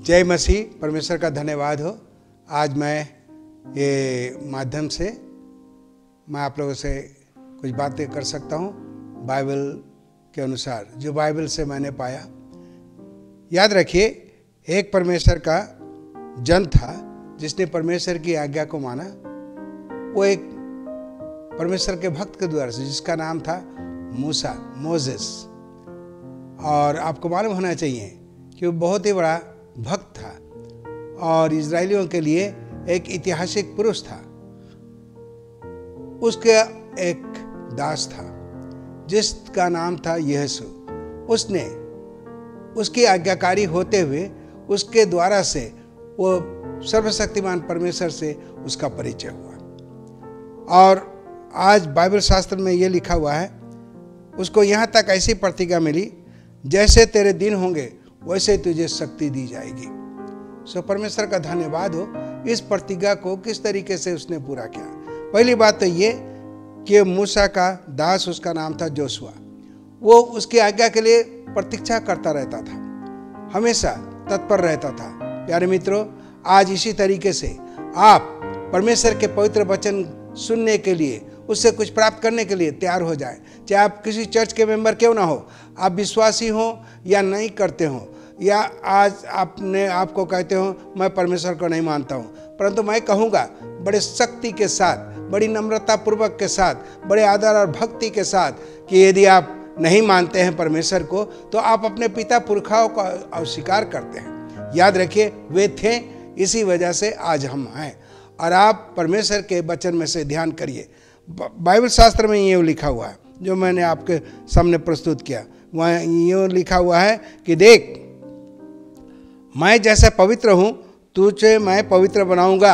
जय मसीह। परमेश्वर का धन्यवाद हो। आज मैं ये माध्यम से मैं आप लोगों से कुछ बातें कर सकता हूँ बाइबल के अनुसार, जो बाइबल से मैंने पाया। याद रखिए, एक परमेश्वर का जन था जिसने परमेश्वर की आज्ञा को माना। वो एक परमेश्वर के भक्त के द्वारा से, जिसका नाम था मूसा, मोसेस। और आपको मालूम होना चाहिए कि वो बहुत ही बड़ा भक्त था और इजरायलियों के लिए एक ऐतिहासिक पुरुष था। उसका एक दास था जिसका नाम था यीशु। उसने उसकी आज्ञाकारी होते हुए उसके द्वारा से वो सर्वशक्तिमान परमेश्वर से उसका परिचय हुआ। और आज बाइबल शास्त्र में ये लिखा हुआ है, उसको यहाँ तक ऐसी प्रतिज्ञा मिली, जैसे तेरे दिन होंगे वैसे तुझे शक्ति दी जाएगी। सो परमेश्वर का धन्यवाद हो, इस प्रतिज्ञा को किस तरीके से उसने पूरा किया। पहली बात तो ये कि मूसा का दास, उसका नाम था जोशुआ, वो उसकी आज्ञा के लिए प्रतीक्षा करता रहता था, हमेशा तत्पर रहता था। प्यारे मित्रों, आज इसी तरीके से आप परमेश्वर के पवित्र वचन सुनने के लिए, उससे कुछ प्राप्त करने के लिए तैयार हो जाए। चाहे आप किसी चर्च के मेंबर क्यों ना हो, आप विश्वासी हो या नहीं करते हो, या आज आपने आपको कहते हो मैं परमेश्वर को नहीं मानता हूँ, परंतु मैं कहूँगा बड़े शक्ति के साथ, बड़ी नम्रता पूर्वक के साथ, बड़े आदर और भक्ति के साथ कि यदि आप नहीं मानते हैं परमेश्वर को, तो आप अपने पिता पुरखाओं को अस्वीकार करते हैं। याद रखिए, वे थे, इसी वजह से आज हम हैं। और आप परमेश्वर के वचन में से ध्यान करिए। बाइबल शास्त्र में ये लिखा हुआ है जो मैंने आपके सामने प्रस्तुत किया। वहाँ ये लिखा हुआ है कि देख, मैं जैसे पवित्र हूँ तुझे मैं पवित्र बनाऊंगा।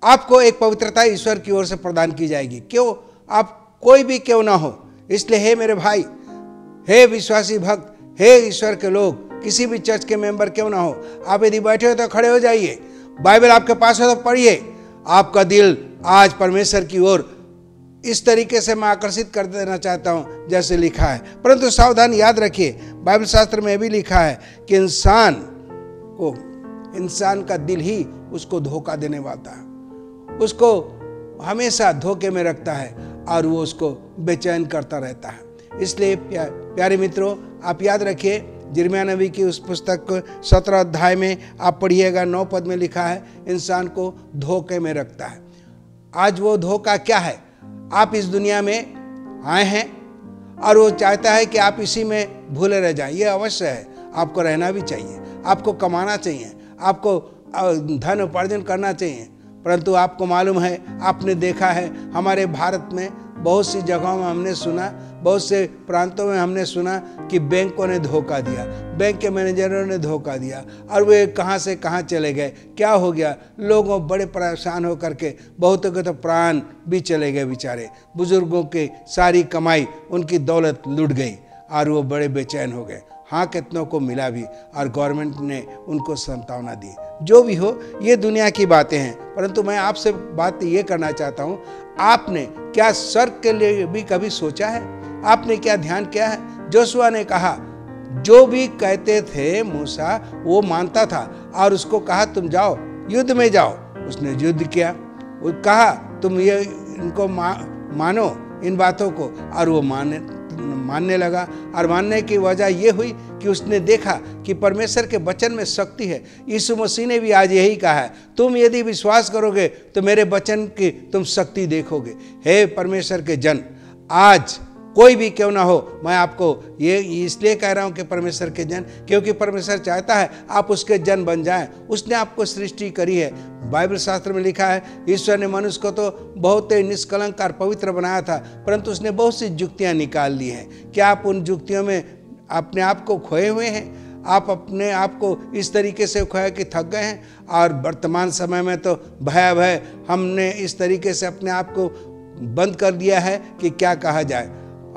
आपको एक पवित्रता ईश्वर की ओर से प्रदान की जाएगी। क्यों? आप कोई भी क्यों ना हो। इसलिए हे मेरे भाई, हे विश्वासी भक्त, हे ईश्वर के लोग, किसी भी चर्च के मेंबर क्यों ना हो, आप यदि बैठे हो तो खड़े हो जाइए। बाइबल आपके पास है तो पढ़िए। आपका दिल आज परमेश्वर की ओर इस तरीके से मैं आकर्षित कर देना चाहता हूं जैसे लिखा है। परंतु सावधान, याद रखिए, बाइबल शास्त्र में भी लिखा है कि इंसान का दिल ही उसको धोखा देने वाला है, उसको हमेशा धोखे में रखता है और वो उसको बेचैन करता रहता है। इसलिए प्यारे मित्रों, आप याद रखिए, यिर्मयाह नबी की उस पुस्तक को 17 अध्याय में आप पढ़िएगा, 9 पद में लिखा है, इंसान को धोखे में रखता है। आज वो धोखा क्या है? आप इस दुनिया में आए हैं और वो चाहता है कि आप इसी में भूले रह जाएं। ये अवश्य है, आपको रहना भी चाहिए, आपको कमाना चाहिए, आपको धन उपार्जन करना चाहिए। परंतु आपको मालूम है, आपने देखा है, हमारे भारत में बहुत सी जगहों में हमने सुना, बहुत से प्रांतों में हमने सुना कि बैंकों ने धोखा दिया, बैंक के मैनेजरों ने धोखा दिया, और वे कहां से कहां चले गए, क्या हो गया। लोगों बड़े परेशान होकर के, बहुतों के तो प्राण भी चले गए बेचारे। बुजुर्गों की सारी कमाई, उनकी दौलत लुट गई और वो बड़े बेचैन हो गए। हाँ, कितनों को मिला भी और गवर्नमेंट ने उनको सांत्वना दी। जो भी हो, ये दुनिया की बातें हैं। परंतु मैं आपसे बात ये करना चाहता हूँ, आपने क्या स्वर्ग के लिए भी कभी सोचा है? आपने क्या ध्यान किया है? जोशुआ ने कहा, जो भी कहते थे मूसा वो मानता था, और उसको कहा तुम जाओ, युद्ध में जाओ। उसने युद्ध किया। वो कहा तुम ये इनको मानो इन बातों को, और वो मानने लगा। और मानने की वजह ये हुई कि उसने देखा कि परमेश्वर के वचन में शक्ति है। यीशु मसीह ने भी आज यही कहा है, तुम यदि विश्वास करोगे तो मेरे वचन की तुम शक्ति देखोगे। हे परमेश्वर के जन, आज कोई भी क्यों ना हो, मैं आपको ये इसलिए कह रहा हूं कि परमेश्वर के जन, क्योंकि परमेश्वर चाहता है आप उसके जन बन जाएं। उसने आपको सृष्टि करी है। बाइबल शास्त्र में लिखा है, ईश्वर ने मनुष्य को तो बहुत ही निष्कलंक और पवित्र बनाया था, परंतु उसने बहुत सी युक्तियां निकाल ली हैं। क्या आप उन युक्तियों में अपने आप को खोए हुए हैं? आप अपने आप को इस तरीके से खोया कि थक गए हैं? और वर्तमान समय में तो भयावह हमने इस तरीके से अपने आप को बंद कर दिया है कि क्या कहा जाए।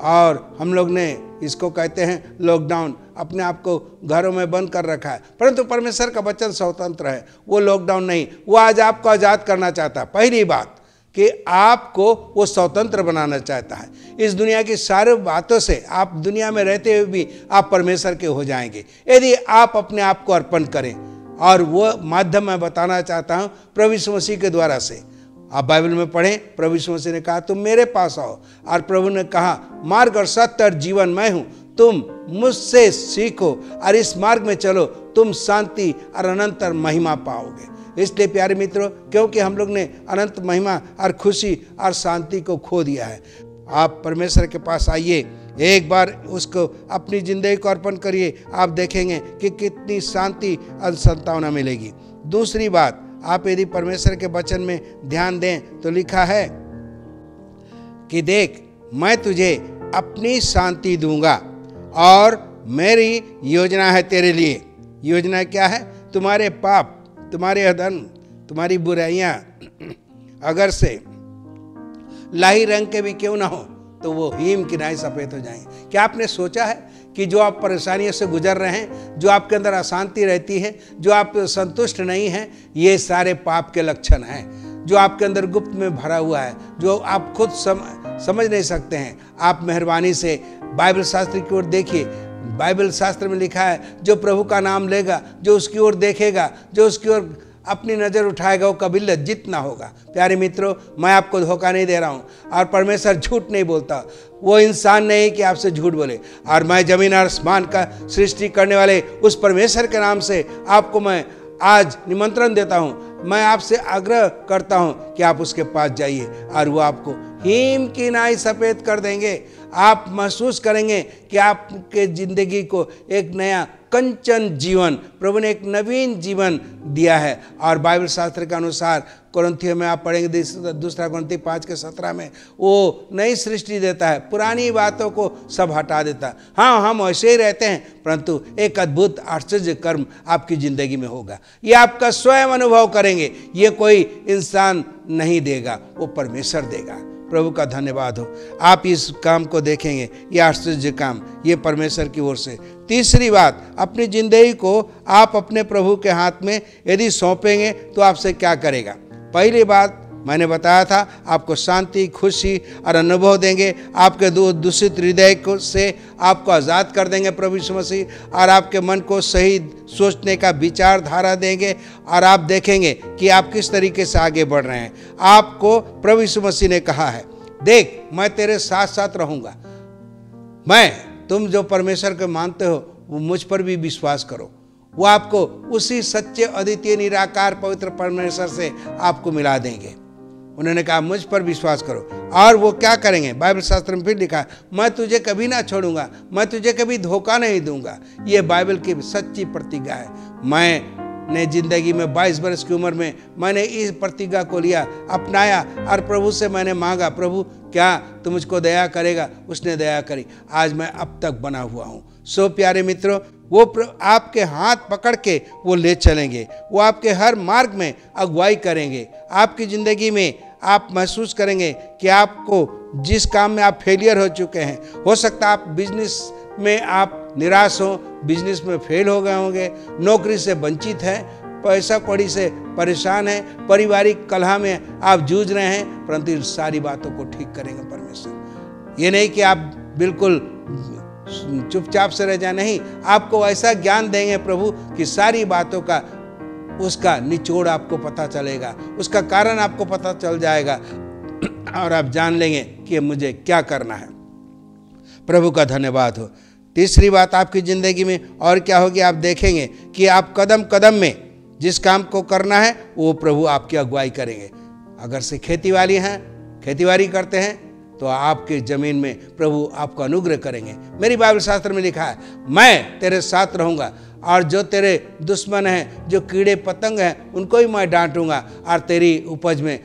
और हम लोग ने इसको कहते हैं लॉकडाउन, अपने आप को घरों में बंद कर रखा है। परंतु परमेश्वर का वचन स्वतंत्र है, वो लॉकडाउन नहीं, वो आज आपको आज़ाद करना चाहता है। पहली बात कि आपको वो स्वतंत्र बनाना चाहता है। इस दुनिया की सारी बातों से आप दुनिया में रहते हुए भी आप परमेश्वर के हो जाएंगे यदि आप अपने आप को अर्पण करें। और वो माध्यम मैं बताना चाहता हूँ प्रभु यीशु मसीह के द्वारा से। आप बाइबल में पढ़ें, प्रभु यीशु मसीह ने कहा तुम मेरे पास आओ, और प्रभु ने कहा मार्ग और सत्य और जीवन मैं हूँ, तुम मुझसे सीखो और इस मार्ग में चलो, तुम शांति और अनंत महिमा पाओगे। इसलिए प्यारे मित्रों, क्योंकि हम लोग ने अनंत महिमा और खुशी और शांति को खो दिया है, आप परमेश्वर के पास आइए, एक बार उसको अपनी जिंदगी को अर्पण करिए, आप देखेंगे कि कितनी शांति और संतावना मिलेगी। दूसरी बात, आप यदि परमेश्वर के वचन में ध्यान दें तो लिखा है कि देख मैं तुझे अपनी शांति दूंगा और मेरी योजना है तेरे लिए। योजना क्या है? तुम्हारे पाप, तुम्हारे अधर्म, तुम्हारी बुराइयां अगर से लाही रंग के भी क्यों ना हो तो वो हिम की नाई सफेद हो जाएंगे। क्या आपने सोचा है कि जो आप परेशानियों से गुजर रहे हैं, जो आपके अंदर अशांति रहती है, जो आप संतुष्ट नहीं हैं, ये सारे पाप के लक्षण हैं जो आपके अंदर गुप्त में भरा हुआ है, जो आप खुद समझ नहीं सकते हैं। आप मेहरबानी से बाइबल शास्त्र की ओर देखिए। बाइबल शास्त्र में लिखा है जो प्रभु का नाम लेगा, जो उसकी ओर देखेगा, जो उसकी ओर अपनी नज़र उठाएगा, वो कभी लज्जित ना होगा। प्यारे मित्रों, मैं आपको धोखा नहीं दे रहा हूँ और परमेश्वर झूठ नहीं बोलता। वो इंसान नहीं कि आपसे झूठ बोले। और मैं जमीन और आसमान का सृष्टि करने वाले उस परमेश्वर के नाम से आपको मैं आज निमंत्रण देता हूँ। मैं आपसे आग्रह करता हूँ कि आप उसके पास जाइए और वो आपको हिम की नाई सफ़ेद कर देंगे। आप महसूस करेंगे कि आपके ज़िंदगी को एक नया कंचन जीवन, प्रभु ने एक नवीन जीवन दिया है। और बाइबल शास्त्र के अनुसार कोरिन्थियों में आप पढ़ेंगे, दूसरा कोरिन्थी 5:17 में, वो नई सृष्टि देता है, पुरानी बातों को सब हटा देता है। हाँ, हम ऐसे ही रहते हैं, परंतु एक अद्भुत आश्चर्य कर्म आपकी ज़िंदगी में होगा। ये आपका स्वयं अनुभव करेंगे, ये कोई इंसान नहीं देगा, वो परमेश्वर देगा। प्रभु का धन्यवाद हो। आप इस काम को देखेंगे, ये आश्चर्य काम, ये परमेश्वर की ओर से। तीसरी बात, अपनी जिंदगी को आप अपने प्रभु के हाथ में यदि सौंपेंगे तो आपसे क्या करेगा? पहली बात मैंने बताया था, आपको शांति, खुशी और अनुभव देंगे। आपके दूषित हृदय को से आपको आज़ाद कर देंगे प्रभु यीशु मसीह, और आपके मन को सही सोचने का विचारधारा देंगे। और आप देखेंगे कि आप किस तरीके से आगे बढ़ रहे हैं। आपको प्रभु यीशु मसीह ने कहा है, देख मैं तेरे साथ साथ रहूँगा। तुम जो परमेश्वर को मानते हो वो मुझ पर भी विश्वास करो, वो आपको उसी सच्चे अद्वितीय निराकार पवित्र परमेश्वर से आपको मिला देंगे। उन्होंने कहा मुझ पर विश्वास करो। और वो क्या करेंगे? बाइबल शास्त्र में फिर लिखा है, मैं तुझे कभी ना छोड़ूंगा, मैं तुझे कभी धोखा नहीं दूंगा। ये बाइबल की सच्ची प्रतिज्ञा है। मैंने जिंदगी में 22 वर्ष की उम्र में मैंने इस प्रतिज्ञा को लिया, अपनाया और प्रभु से मैंने मांगा, प्रभु क्या तू मुझको दया करेगा? उसने दया करी, आज मैं अब तक बना हुआ हूँ। सो प्यारे मित्रों, वो आपके हाथ पकड़ के वो ले चलेंगे, वो आपके हर मार्ग में अगुवाई करेंगे। आपकी ज़िंदगी में आप महसूस करेंगे कि आपको जिस काम में आप फेलियर हो चुके हैं, हो सकता है आप बिजनेस में आप निराश हो, बिजनेस में फेल हो गए होंगे, नौकरी से वंचित हैं, पैसा कौड़ी से परेशान हैं, पारिवारिक कलह में आप जूझ रहे हैं, परंतु इन सारी बातों को ठीक करेंगे परमेश्वर। ये नहीं कि आप बिल्कुल चुपचाप से रह जाए, नहीं, आपको ऐसा ज्ञान देंगे प्रभु कि सारी बातों का उसका निचोड़ आपको पता चलेगा, उसका कारण आपको पता चल जाएगा और आप जान लेंगे कि मुझे क्या करना है। प्रभु का धन्यवाद हो। तीसरी बात आपकी ज़िंदगी में और क्या होगी? आप देखेंगे कि आप कदम कदम में जिस काम को करना है वो प्रभु आपकी अगुवाई करेंगे। अगर से खेतीबाड़ी करते हैं तो आपके ज़मीन में प्रभु आपको अनुग्रह करेंगे। मेरी बाइबल शास्त्र में लिखा है, मैं तेरे साथ रहूँगा और जो तेरे दुश्मन हैं, जो कीड़े पतंग हैं, उनको ही मैं डांटूंगा और तेरी उपज में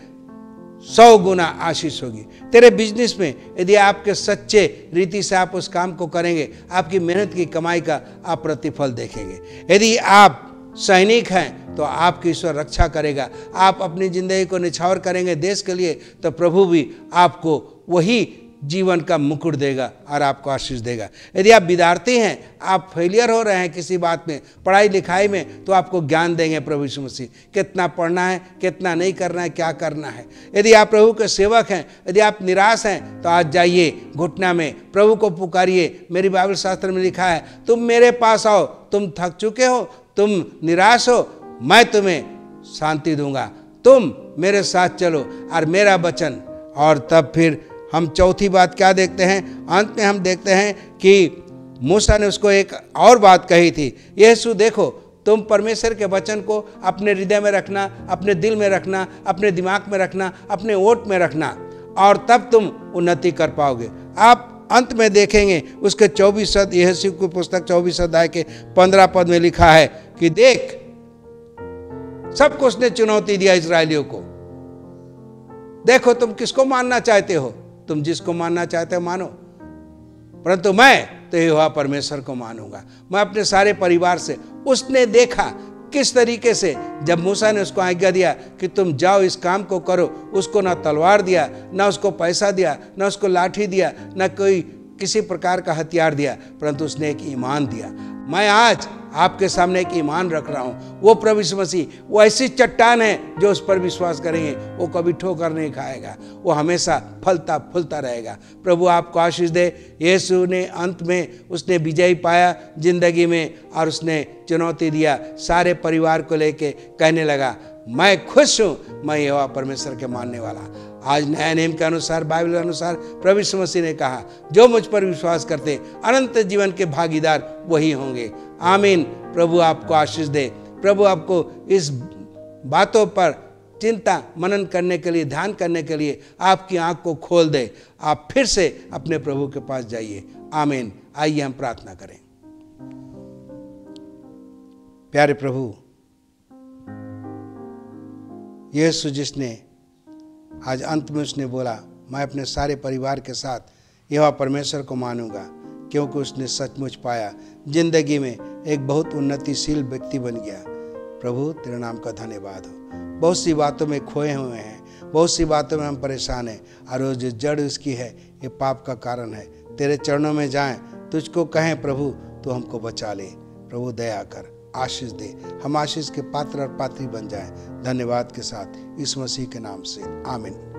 100 गुना आशीष होगी। तेरे बिजनेस में यदि आपके सच्चे रीति से आप उस काम को करेंगे, आपकी मेहनत की कमाई का आप प्रतिफल देखेंगे। यदि आप सैनिक हैं तो आपकी ईश्वर रक्षा करेगा। आप अपनी ज़िंदगी को निछावर करेंगे देश के लिए, तो प्रभु भी आपको वही जीवन का मुकुट देगा और आपको आशीष देगा। यदि आप विद्यार्थी हैं, आप फेलियर हो रहे हैं किसी बात में, पढ़ाई लिखाई में, तो आपको ज्ञान देंगे प्रभु यीशु मसीह, कितना पढ़ना है, कितना नहीं करना है, क्या करना है। यदि आप प्रभु के सेवक हैं, यदि आप निराश हैं, तो आज जाइए घुटना में प्रभु को पुकारिए। मेरी बाइबल शास्त्र में लिखा है, तुम मेरे पास आओ, तुम थक चुके हो, तुम निराश हो, मैं तुम्हें शांति दूंगा, तुम मेरे साथ चलो और मेरा वचन। और तब फिर हम चौथी बात क्या देखते हैं, अंत में हम देखते हैं कि मूसा ने उसको एक और बात कही थी, यीशु देखो, तुम परमेश्वर के वचन को अपने हृदय में रखना, अपने दिल में रखना, अपने दिमाग में रखना, अपने ओट में रखना, और तब तुम उन्नति कर पाओगे। आप अंत में देखेंगे उसके 24 यहोशू की पुस्तक 24 अध्याय के 15 पद में लिखा है कि देख, सबको उसने चुनौती दिया इस्राएलियों को, देखो तुम किसको मानना चाहते हो, तुम जिसको मानना चाहते हो मानो, परंतु मैं तो यहोवा परमेश्वर को मानूंगा, मैं अपने सारे परिवार से। उसने देखा किस तरीके से जब मूसा ने उसको आज्ञा दिया कि तुम जाओ इस काम को करो, उसको ना तलवार दिया, ना उसको पैसा दिया, ना उसको लाठी दिया, ना कोई किसी प्रकार का हथियार दिया, परंतु उसने एक ईमान दिया। मैं आज आपके सामने एक ईमान रख रहा हूँ, वो प्रभु यीशु मसीह, वो ऐसी चट्टान है जो उस पर विश्वास करेंगे वो कभी ठोकर नहीं खाएगा, वो हमेशा फलता फूलता रहेगा। प्रभु आपको आशीष दे। यीशु ने अंत में उसने विजय पाया जिंदगी में, और उसने चुनौती दिया सारे परिवार को लेके, कहने लगा मैं खुश हूँ, मैं यहोवा परमेश्वर के मानने वाला। आज नया नियम के अनुसार, बाइबल के अनुसार प्रभु यीशु मसीह ने कहा, जो मुझ पर विश्वास करते अनंत जीवन के भागीदार वही होंगे। आमीन। प्रभु आपको आशीष दे। प्रभु आपको इस बातों पर चिंता मनन करने के लिए, ध्यान करने के लिए आपकी आंख को खोल दे। आप फिर से अपने प्रभु के पास जाइए। आमीन। आइए हम प्रार्थना करें। प्यारे प्रभु यीशु, जिसने आज अंत में उसने बोला मैं अपने सारे परिवार के साथ यहोवा परमेश्वर को मानूंगा, क्योंकि उसने सचमुच पाया जिंदगी में एक बहुत उन्नतिशील व्यक्ति बन गया। प्रभु तेरे नाम का धन्यवाद हो। बहुत सी बातों में खोए हुए हैं, बहुत सी बातों में हम परेशान हैं, और वो जो जड़ उसकी है ये पाप का कारण है। तेरे चरणों में जाएं, तुझको कहें प्रभु तू हमको बचा ले। प्रभु दया कर, आशीष दे, हम आशीष के पात्र और पात्री बन जाएं। धन्यवाद के साथ इस मसीह के नाम से, आमीन।